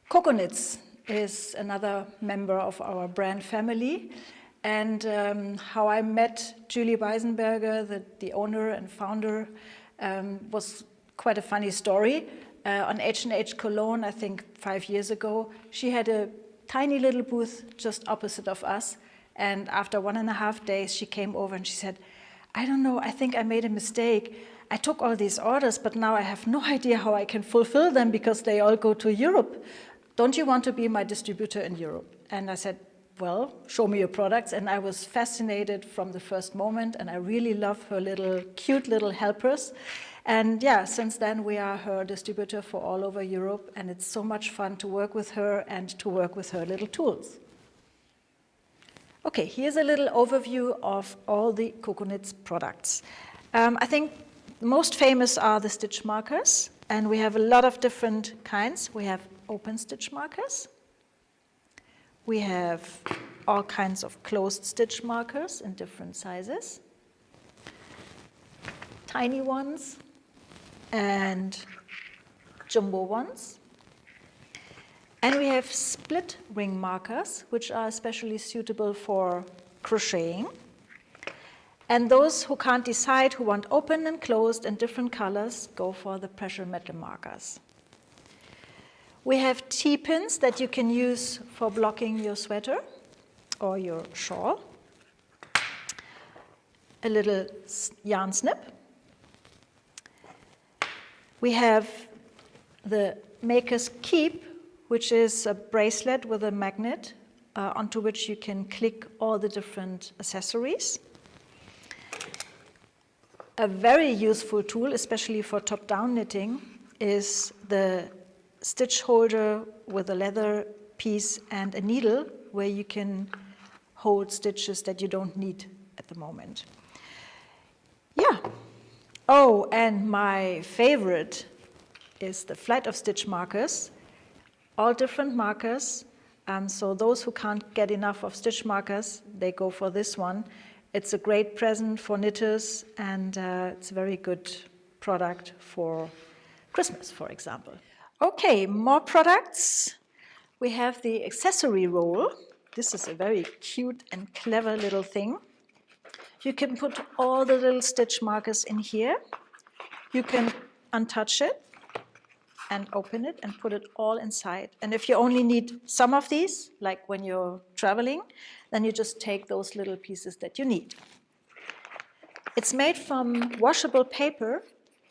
Cocoknits is another member of our brand family. And how I met Julie Weisenberger, the owner and founder, was quite a funny story. On H&H Cologne, I think 5 years ago, she had a tiny little booth just opposite of us. And after 1.5 days, she came over and she said, I don't know, I think I made a mistake. I took all these orders, but now I have no idea how I can fulfill them because they all go to Europe. Don't you want to be my distributor in Europe? And I said, well, show me your products. And I was fascinated from the first moment, and I really love her little, cute little helpers. And yeah, since then we are her distributor for all over Europe, and it's so much fun to work with her and to work with her little tools. Okay, here's a little overview of all the Cocoknits products. I think most famous are the stitch markers, and we have a lot of different kinds. We have open stitch markers. We have all kinds of closed stitch markers in different sizes. Tiny ones and jumbo ones. And we have split ring markers, which are especially suitable for crocheting. And those who can't decide, who want open and closed in different colors, go for the pressure metal markers. We have T-pins that you can use for blocking your sweater or your shawl. A little yarn snip. We have the Maker's Keep, which is a bracelet with a magnet onto which you can click all the different accessories. A very useful tool, especially for top-down knitting, is the stitch holder with a leather piece and a needle where you can hold stitches that you don't need at the moment. Yeah. Oh, and my favorite is the flight of stitch markers. All different markers. So those who can't get enough of stitch markers, they go for this one. It's a great present for knitters, and it's a very good product for Christmas, for example. Okay, more products. We have the accessory roll. This is a very cute and clever little thing. You can put all the little stitch markers in here. You can untouch it and open it and put it all inside. And if you only need some of these, like when you're traveling, then you just take those little pieces that you need. It's made from washable paper,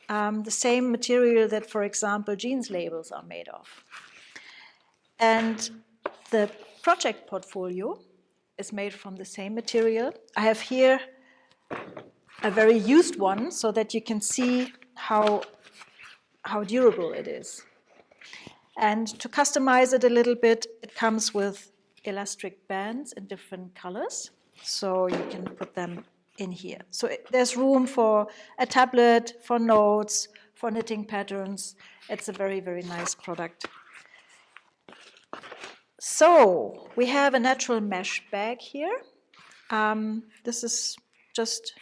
the same material that, for example, jeans labels are made of. And the project portfolio is made from the same material. I have here a very used one so that you can see how durable it is. And to customize it a little bit, it comes with elastic bands in different colors. So you can put them in here. So there's room for a tablet, for notes, for knitting patterns. It's a very, very nice product. So we have a natural mesh bag here. This is just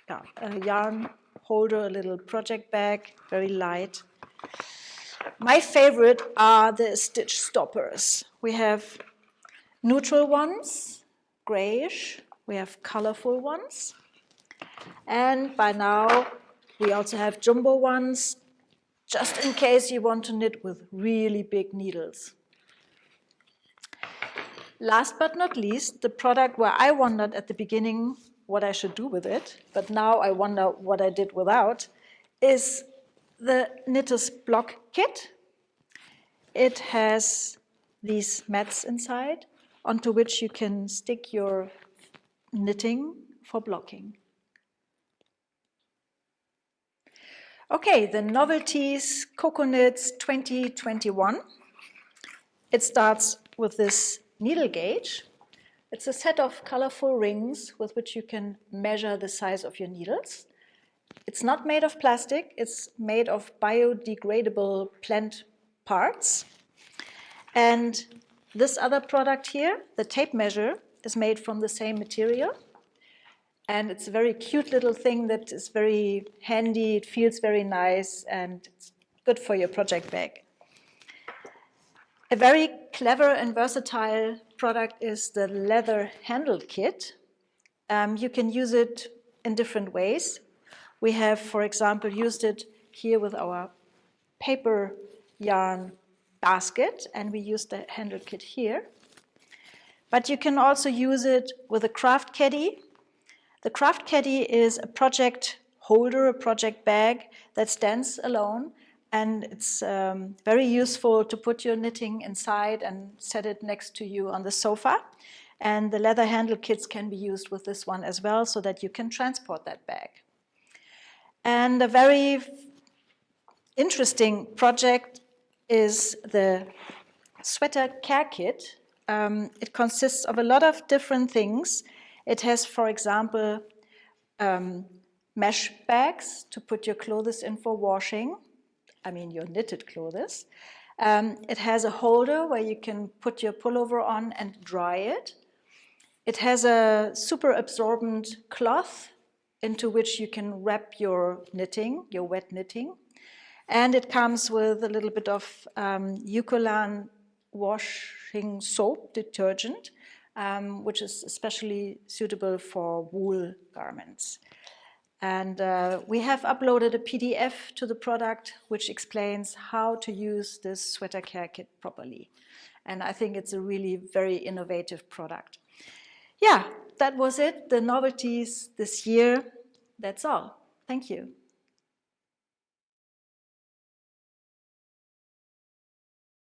a yarn holder, a little project bag, very light. My favorite are the stitch stoppers. We have neutral ones, grayish. We have colorful ones. And by now, we also have jumbo ones, just in case you want to knit with really big needles. Last but not least, the product where I wondered at the beginning what I should do with it, but now I wonder what I did without, is the Knitter's Block Kit. It has these mats inside onto which you can stick your knitting for blocking. Okay, the novelties Cocoknits 2021. It starts with this needle gauge. It's a set of colorful rings with which you can measure the size of your needles. It's not made of plastic, it's made of biodegradable plant parts. And this other product here, the tape measure, is made from the same material. And it's a very cute little thing that is very handy, it feels very nice, and it's good for your project bag. A very clever and versatile product is the leather handle kit. You can use it in different ways. We have, for example, used it here with our paper yarn basket, and we use the handle kit here. But you can also use it with a craft caddy. The craft caddy is a project holder, a project bag that stands alone, and it's very useful to put your knitting inside and set it next to you on the sofa. And the leather handle kits can be used with this one as well, so that you can transport that bag. And a very interesting project is the sweater care kit. It consists of a lot of different things. It has, for example, mesh bags to put your clothes in for washing. I mean, your knitted clothes. It has a holder where you can put your pullover on and dry it. It has a super absorbent cloth into which you can wrap your knitting, your wet knitting. And it comes with a little bit of Eucalan washing soap detergent, which is especially suitable for wool garments. And we have uploaded a PDF to the product which explains how to use this sweater care kit properly. And I think it's a really very innovative product. Yeah, that was it, the novelties this year. That's all. Thank you.